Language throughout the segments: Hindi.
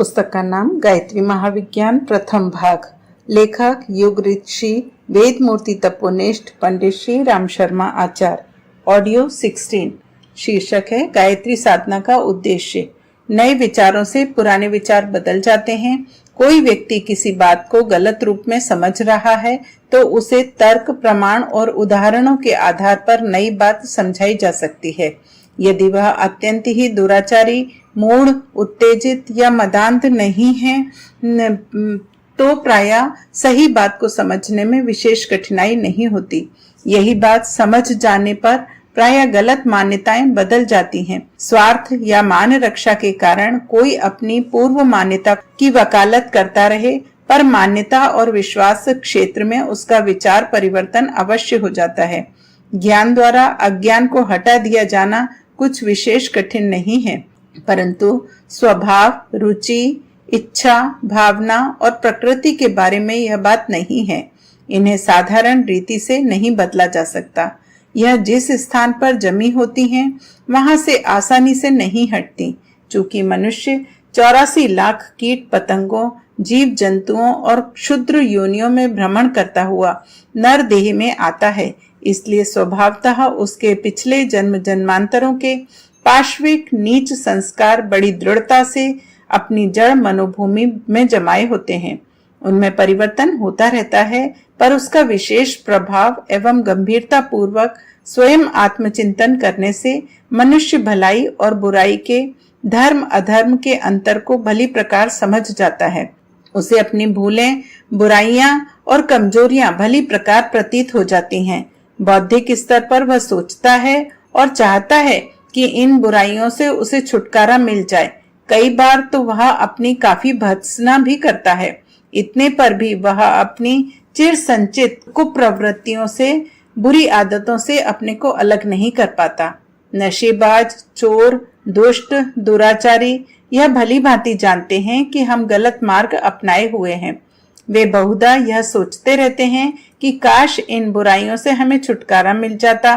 पुस्तक का नाम गायत्री महाविज्ञान प्रथम भाग। लेखक योग ऋषि वेद मूर्ति तपोनिष्ठ पंडित श्री राम शर्मा आचार्य। ऑडियो 16। शीर्षक है गायत्री साधना का उद्देश्य। नए विचारों से पुराने विचार बदल जाते हैं। कोई व्यक्ति किसी बात को गलत रूप में समझ रहा है तो उसे तर्क, प्रमाण और उदाहरणों के आधार पर नई बात समझाई जा सकती है। यदि वह अत्यंत ही दुराचारी, मूढ़, उत्तेजित या मदांध नहीं है तो प्रायः सही बात को समझने में विशेष कठिनाई नहीं होती। यही बात समझ जाने पर प्रायः गलत मान्यताएं बदल जाती हैं। स्वार्थ या मान रक्षा के कारण कोई अपनी पूर्व मान्यता की वकालत करता रहे, पर मान्यता और विश्वास क्षेत्र में उसका विचार परिवर्तन अवश्य हो जाता है। ज्ञान द्वारा अज्ञान को हटा दिया जाना कुछ विशेष कठिन नहीं है, परंतु स्वभाव, रुचि, इच्छा, भावना और प्रकृति के बारे में यह बात नहीं है। इन्हें साधारण रीति से नहीं बदला जा सकता। यह जिस स्थान पर जमी होती हैं, वहां से आसानी से नहीं हटती। चूंकि मनुष्य 84 लाख कीट पतंगों, जीव जंतुओं और क्षुद्र योनियों में भ्रमण करता हुआ नर देह में आता है, इसलिए स्वभावतः उसके पिछले जन्म जन्मांतरों के पाश्विक नीच संस्कार बड़ी दृढ़ता से अपनी जड़ मनोभूमि में जमाए होते हैं। उनमें परिवर्तन होता रहता है, पर उसका विशेष प्रभाव एवं गंभीरता पूर्वक स्वयं आत्मचिंतन करने से मनुष्य भलाई और बुराई के, धर्म अधर्म के अंतर को भली प्रकार समझ जाता है। उसे अपनी भूलें, बुराइयां और कमजोरियां भली प्रकार प्रतीत हो जाती हैं। बौद्धिक स्तर पर वह सोचता है और चाहता है कि इन बुराइयों से उसे छुटकारा मिल जाए। कई बार तो वह अपनी काफी भर्त्सना भी करता है। इतने पर भी वह अपनी चिर संचित कुप्रवृत्तियों से, बुरी आदतों से अपने को अलग नहीं कर पाता। नशेबाज, चोर, दुष्ट, दुराचारी यह भली भांति जानते हैं कि हम गलत मार्ग अपनाए हुए हैं। वे बहुधा यह सोचते रहते हैं कि काश इन बुराइयों से हमें छुटकारा मिल जाता,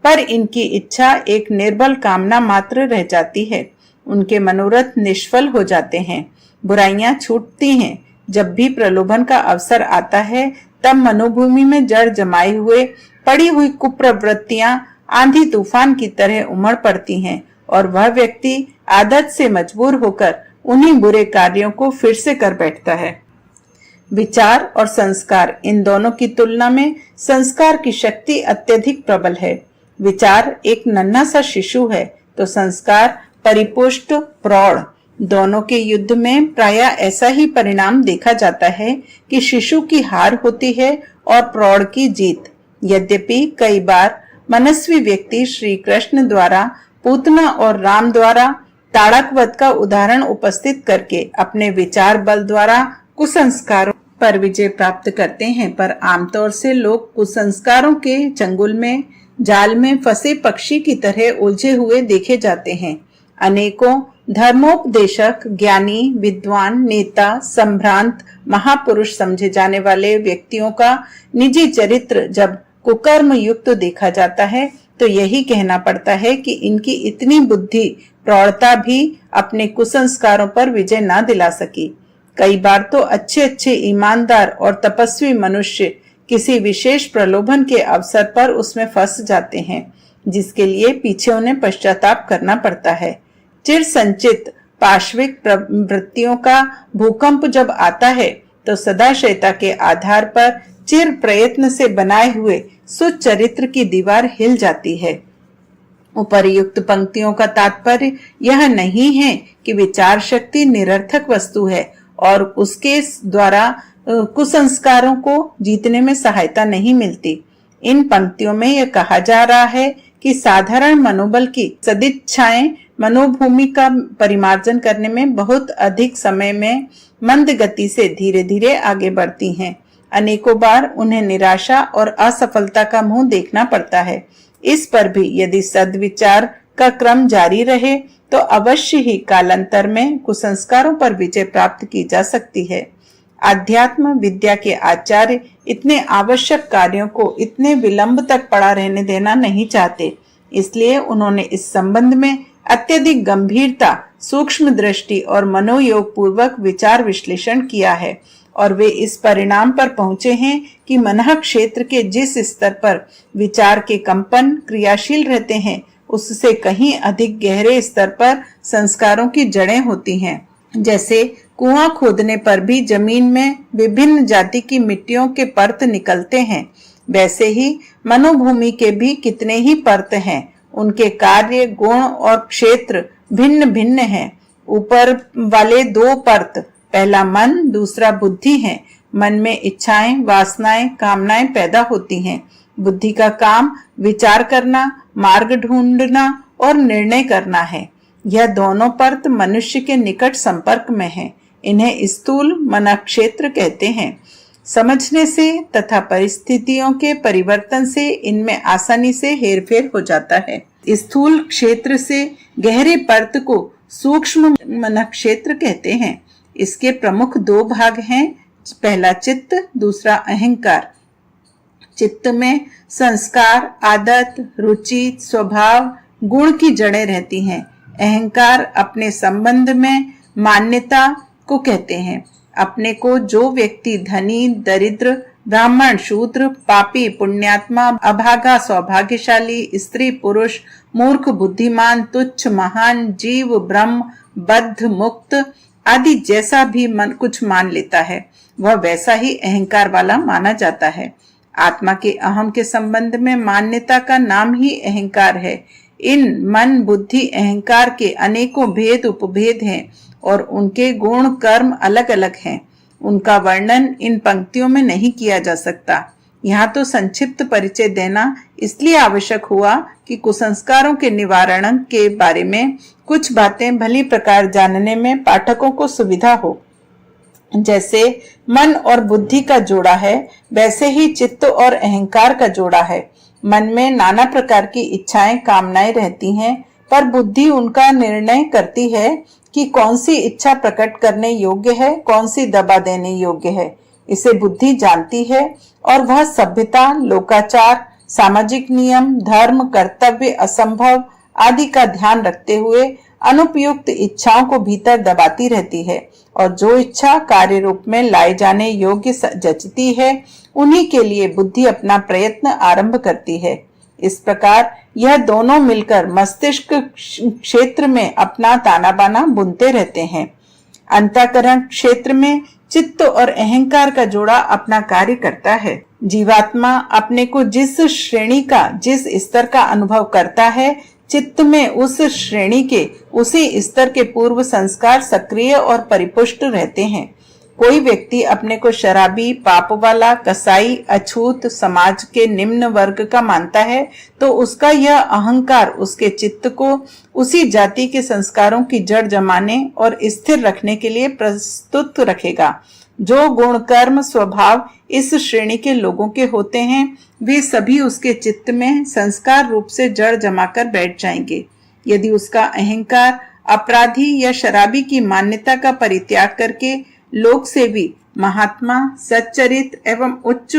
पर इनकी इच्छा एक निर्बल कामना मात्र रह जाती है। उनके मनोरथ निष्फल हो जाते हैं। बुराइयां छूटती हैं। जब भी प्रलोभन का अवसर आता है, तब मनोभूमि में जड़ जमाए हुए पड़ी हुई कुप्रवृत्तियां आंधी तूफान की तरह उमड़ पड़ती हैं और वह व्यक्ति आदत से मजबूर होकर उन्हीं बुरे कार्यों को फिर से कर बैठता है। विचार और संस्कार, इन दोनों की तुलना में संस्कार की शक्ति अत्यधिक प्रबल है। विचार एक नन्हा सा शिशु है तो संस्कार परिपुष्ट प्रौढ़। दोनों के युद्ध में प्रायः ऐसा ही परिणाम देखा जाता है कि शिशु की हार होती है और प्रौढ़ की जीत। यद्यपि कई बार मनस्वी व्यक्ति श्री कृष्ण द्वारा पूतना और राम द्वारा ताड़क वध का उदाहरण उपस्थित करके अपने विचार बल द्वारा कुसंस्कारों पर विजय प्राप्त करते हैं, पर आमतौर से लोग कुसंस्कारों के चंगुल में, जाल में फंसे पक्षी की तरह उलझे हुए देखे जाते हैं। अनेकों धर्मोपदेशक, ज्ञानी, विद्वान, नेता, संभ्रांत, महापुरुष समझे जाने वाले व्यक्तियों का निजी चरित्र जब कुकर्म युक्त देखा जाता है तो यही कहना पड़ता है कि इनकी इतनी बुद्धि, प्रौढ़ता भी अपने कुसंस्कारों पर विजय न दिला सकी। कई बार तो अच्छे अच्छे ईमानदार और तपस्वी मनुष्य किसी विशेष प्रलोभन के अवसर पर उसमें फंस जाते हैं, जिसके लिए पीछे उन्हें पश्चाताप करना पड़ता है। चिर संचित पाश्विक प्रवृत्तियों का भूकंप जब आता है तो सदाशयता के आधार पर चिर प्रयत्न से बनाए हुए सुचरित्र की दीवार हिल जाती है। उपर्युक्त पंक्तियों का तात्पर्य यह नहीं है कि विचार शक्ति निरर्थक वस्तु है और उसके द्वारा कुसंस्कारों को जीतने में सहायता नहीं मिलती। इन पंक्तियों में यह कहा जा रहा है कि साधारण मनोबल की सदिच्छाएं मनोभूमि का परिमार्जन करने में बहुत अधिक समय में मंद गति से धीरे धीरे आगे बढ़ती हैं। अनेकों बार उन्हें निराशा और असफलता का मुंह देखना पड़ता है। इस पर भी यदि सद्विचार का क्रम जारी रहे तो अवश्य ही कालांतर में कुसंस्कारों पर विजय प्राप्त की जा सकती है। आध्यात्म विद्या के आचार्य इतने आवश्यक कार्यों को इतने विलंब तक पड़ा रहने देना नहीं चाहते, इसलिए उन्होंने इस संबंध में अत्यधिक गंभीरता, सूक्ष्म दृष्टि और मनोयोग पूर्वक विचार विश्लेषण किया है और वे इस परिणाम पर पहुंचे हैं कि मनः क्षेत्र के जिस स्तर पर विचार के कंपन क्रियाशील रहते हैं, उससे कहीं अधिक गहरे स्तर पर संस्कारों की जड़ें होती हैं। जैसे कुआं खोदने पर भी जमीन में विभिन्न जाति की मिट्टियों के परत निकलते हैं, वैसे ही मनोभूमि के भी कितने ही परत हैं। उनके कार्य, गुण और क्षेत्र भिन्न भिन्न हैं। ऊपर वाले दो परत, पहला मन, दूसरा बुद्धि है। मन में इच्छाएं, वासनाएं, कामनाएं पैदा होती हैं। बुद्धि का काम विचार करना, मार्ग ढूंढना और निर्णय करना है। यह दोनों परत मनुष्य के निकट संपर्क में है। इन्हें स्थूल मन क्षेत्र कहते हैं। समझने से तथा परिस्थितियों के परिवर्तन से इनमें आसानी से हेरफेर हो जाता है। स्थूल क्षेत्र से गहरे परत को सूक्ष्म मन क्षेत्र कहते हैं। इसके प्रमुख दो भाग हैं, पहला चित्त, दूसरा अहंकार। चित्त में संस्कार, आदत, रुचि, स्वभाव, गुण की जड़ें रहती हैं। अहंकार अपने संबंध में मान्यता को कहते हैं। अपने को जो व्यक्ति धनी, दरिद्र, ब्राह्मण, शूद्र, पापी, पुण्यात्मा, अभागा, सौभाग्यशाली, स्त्री, पुरुष, मूर्ख, बुद्धिमान, तुच्छ, महान, जीव, ब्रह्म, बद्ध, मुक्त आदि जैसा भी मन कुछ मान लेता है, वह वैसा ही अहंकार वाला माना जाता है। आत्मा के अहम के संबंध में मान्यता का नाम ही अहंकार है। इन मन, बुद्धि, अहंकार के अनेकों भेद उपभेद हैं और उनके गुण कर्म अलग अलग हैं। उनका वर्णन इन पंक्तियों में नहीं किया जा सकता। यहाँ तो संक्षिप्त परिचय देना इसलिए आवश्यक हुआ कि कुसंस्कारों के निवारण के बारे में कुछ बातें भली प्रकार जानने में पाठकों को सुविधा हो। जैसे मन और बुद्धि का जोड़ा है, वैसे ही चित्त और अहंकार का जोड़ा है। मन में नाना प्रकार की इच्छाएं, कामनाएं रहती हैं, पर बुद्धि उनका निर्णय करती है कि कौन सी इच्छा प्रकट करने योग्य है, कौन सी दबा देने योग्य है। इसे बुद्धि जानती है और वह सभ्यता, लोकाचार, सामाजिक नियम, धर्म, कर्तव्य, असंभव आदि का ध्यान रखते हुए अनुपयुक्त इच्छाओं को भीतर दबाती रहती है और जो इच्छा कार्य रूप में लाए जाने योग्य जचती है, उन्हीं के लिए बुद्धि अपना प्रयत्न आरंभ करती है। इस प्रकार यह दोनों मिलकर मस्तिष्क क्षेत्र में अपना ताना बाना बुनते रहते हैं। अंतःकरण क्षेत्र में चित्त और अहंकार का जोड़ा अपना कार्य करता है। जीवात्मा अपने को जिस श्रेणी का, जिस स्तर का अनुभव करता है, चित्त में उस श्रेणी के, उसी स्तर के पूर्व संस्कार सक्रिय और परिपुष्ट रहते हैं। कोई व्यक्ति अपने को शराबी, पाप वाला, कसाई, अछूत, समाज के निम्न वर्ग का मानता है, तो उसका यह अहंकार उसके चित्त को उसी जाति के संस्कारों की जड़ जमाने और स्थिर रखने के लिए प्रस्तुत रखेगा। जो गुण, कर्म, स्वभाव इस श्रेणी के लोगों के होते हैं, वे सभी उसके चित्त में संस्कार रूप से जड़ जमाकर बैठ जाएंगे। यदि उसका अहंकार अपराधी या शराबी की मान्यता का परित्याग करके लोक सेवी, महात्मा, सच्चरित एवं उच्च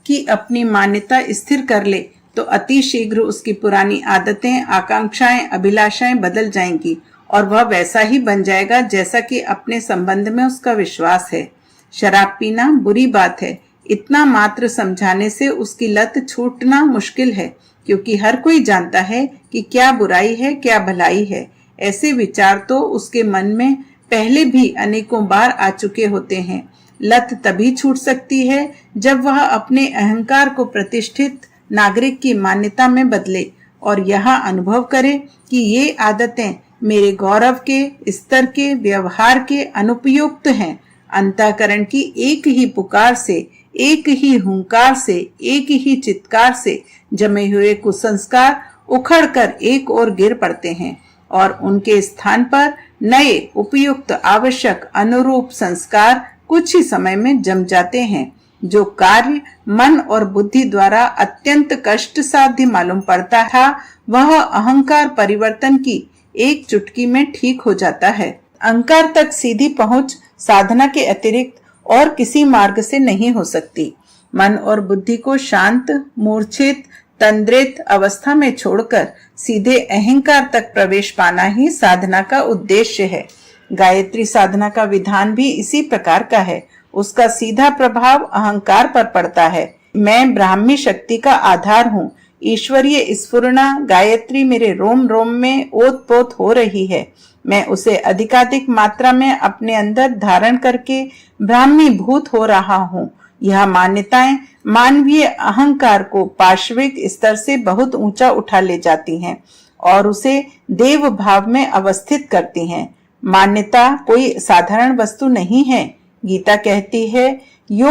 की अपनी मान्यता स्थिर कर ले, तो अति शीघ्र उसकी पुरानी आदतें, आकांक्षाएं, अभिलाषाएं बदल जाएंगी और वह वैसा ही बन जाएगा जैसा कि अपने संबंध में उसका विश्वास है। शराब पीना बुरी बात है, इतना मात्र समझाने से उसकी लत छूटना मुश्किल है, क्योंकि हर कोई जानता है कि क्या बुराई है, क्या भलाई है। ऐसे विचार तो उसके मन में पहले भी अनेकों बार आ चुके होते हैं। लत तभी छूट सकती है जब वह अपने अहंकार को प्रतिष्ठित नागरिक की मान्यता में बदले और यह अनुभव करे कि ये आदतें मेरे गौरव के, स्तर के, व्यवहार के अनुपयुक्त हैं। अंतःकरण की एक ही पुकार से, एक ही हुंकार से, एक ही चित्कार से जमे हुए कुसंस्कार उखड़कर एक ओर गिर पड़ते हैं और उनके स्थान पर नए, उपयुक्त, आवश्यक, अनुरूप संस्कार कुछ ही समय में जम जाते हैं। जो कार्य मन और बुद्धि द्वारा अत्यंत कष्ट साध्य मालूम पड़ता था, वह अहंकार परिवर्तन की एक चुटकी में ठीक हो जाता है। अहंकार तक सीधी पहुंच साधना के अतिरिक्त और किसी मार्ग से नहीं हो सकती। मन और बुद्धि को शांत, मूर्छित, तंद्रित अवस्था में छोड़कर सीधे अहंकार तक प्रवेश पाना ही साधना का उद्देश्य है। गायत्री साधना का विधान भी इसी प्रकार का है। उसका सीधा प्रभाव अहंकार पर पड़ता है। मैं ब्राह्मी शक्ति का आधार हूँ। ईश्वरीय स्फुरना गायत्री मेरे रोम रोम में ओतप्रोत हो रही है। मैं उसे अधिकाधिक मात्रा में अपने अंदर धारण करके ब्राह्मी भूत हो रहा हूँ। यह मान्यताएं मानवीय अहंकार को पाश्विक स्तर से बहुत ऊंचा उठा ले जाती हैं और उसे देव भाव में अवस्थित करती हैं। मान्यता कोई साधारण वस्तु नहीं है। गीता कहती है, यो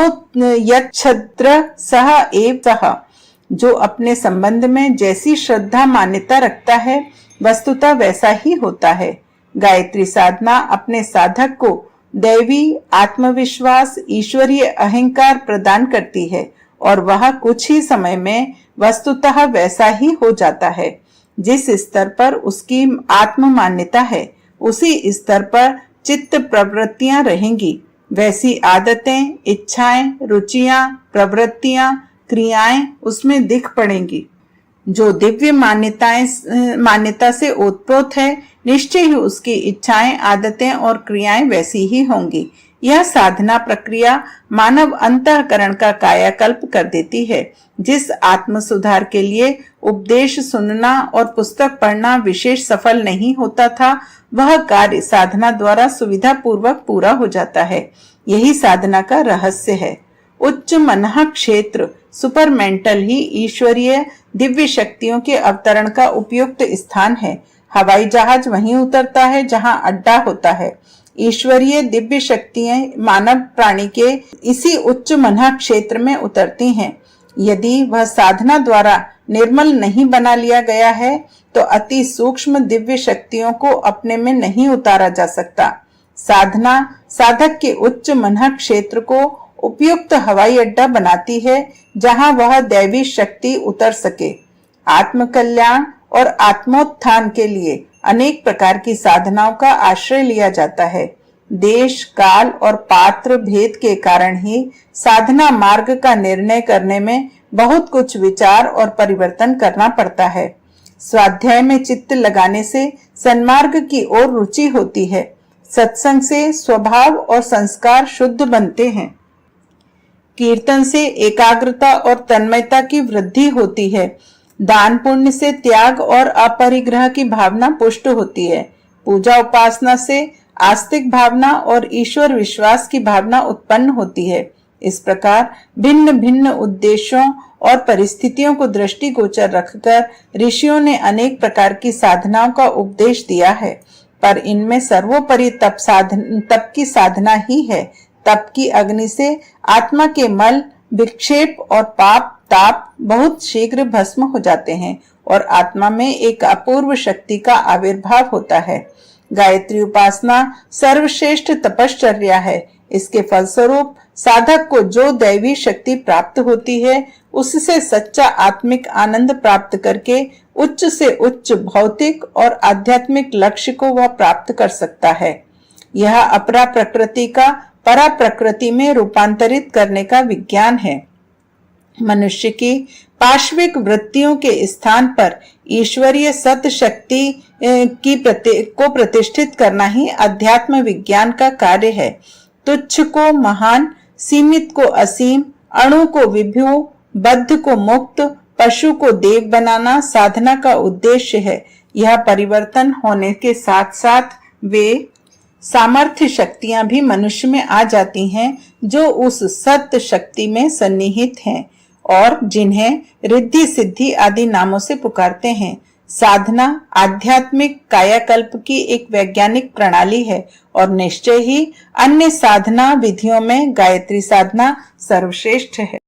यच्छ्र सह एव सह। जो अपने संबंध में जैसी श्रद्धा मान्यता रखता है वस्तुतः वैसा ही होता है। गायत्री साधना अपने साधक को दैवी आत्मविश्वास, ईश्वरीय अहंकार प्रदान करती है और वह कुछ ही समय में वस्तुतः वैसा ही हो जाता है। जिस स्तर पर उसकी आत्म मान्यता है उसी स्तर पर चित्त प्रवृत्तियां रहेंगी। वैसी आदतें, इच्छाएं, रुचियां, प्रवृत्तियां, क्रियाएं उसमें दिख पड़ेंगी। जो दिव्य मान्यता से ओतप्रोत है, निश्चय ही उसकी इच्छाएं, आदतें और क्रियाएं वैसी ही होंगी। यह साधना प्रक्रिया मानव अंतःकरण का कायाकल्प कर देती है। जिस आत्म सुधार के लिए उपदेश सुनना और पुस्तक पढ़ना विशेष सफल नहीं होता था, वह कार्य साधना द्वारा सुविधा पूर्वक पूरा हो जाता है। यही साधना का रहस्य है। उच्च मनः क्षेत्र, सुपर मेंटल ही ईश्वरीय दिव्य शक्तियों के अवतरण का उपयुक्त स्थान है। हवाई जहाज वहीं उतरता है जहां अड्डा होता है। ईश्वरीय दिव्य शक्तियां मानव प्राणी के इसी उच्च मनः क्षेत्र में उतरती हैं। यदि वह साधना द्वारा निर्मल नहीं बना लिया गया है तो अति सूक्ष्म दिव्य शक्तियों को अपने में नहीं उतारा जा सकता। साधना साधक के उच्च मनः क्षेत्र को उपयुक्त हवाई अड्डा बनाती है जहां वह दैवी शक्ति उतर सके। आत्म कल्याण और आत्मोत्थान के लिए अनेक प्रकार की साधनाओं का आश्रय लिया जाता है। देश, काल और पात्र भेद के कारण ही साधना मार्ग का निर्णय करने में बहुत कुछ विचार और परिवर्तन करना पड़ता है। स्वाध्याय में चित्त लगाने से सन्मार्ग की ओर रुचि होती है। सत्संग से स्वभाव और संस्कार शुद्ध बनते हैं। कीर्तन से एकाग्रता और तन्मयता की वृद्धि होती है। दान पुण्य से त्याग और अपरिग्रह की भावना पुष्ट होती है। पूजा उपासना से आस्तिक भावना और ईश्वर विश्वास की भावना उत्पन्न होती है। इस प्रकार भिन्न भिन्न उद्देश्यों और परिस्थितियों को दृष्टिगोचर रखकर ऋषियों ने अनेक प्रकार की साधनाओं का उपदेश दिया है, पर इनमें सर्वोपरि तप की साधना ही है। तप की अग्नि से आत्मा के मल, विक्षेप और पाप ताप बहुत शीघ्र भस्म हो जाते हैं और आत्मा में एक अपूर्व शक्ति का आविर्भाव होता है। गायत्री उपासना सर्वश्रेष्ठ तपश्चर्या है। इसके फलस्वरूप साधक को जो दैवी शक्ति प्राप्त होती है उससे सच्चा आत्मिक आनंद प्राप्त करके उच्च से उच्च भौतिक और आध्यात्मिक लक्ष्य को वह प्राप्त कर सकता है। यह अपरा प्रकृति का परा प्रकृति में रूपांतरित करने का विज्ञान है। मनुष्य की पाश्विक वृत्तियों के स्थान पर ईश्वरीय सत शक्ति को प्रतिष्ठित करना ही अध्यात्म विज्ञान का कार्य है। तुच्छ को महान, सीमित को असीम, अणु को विभु, बद्ध को मुक्त, पशु को देव बनाना साधना का उद्देश्य है। यह परिवर्तन होने के साथ साथ वे सामर्थ्य शक्तियां भी मनुष्य में आ जाती हैं जो उस सत्य शक्ति में सन्निहित हैं और जिन्हें रिद्धि सिद्धि आदि नामों से पुकारते हैं। साधना आध्यात्मिक कायाकल्प की एक वैज्ञानिक प्रणाली है और निश्चय ही अन्य साधना विधियों में गायत्री साधना सर्वश्रेष्ठ है।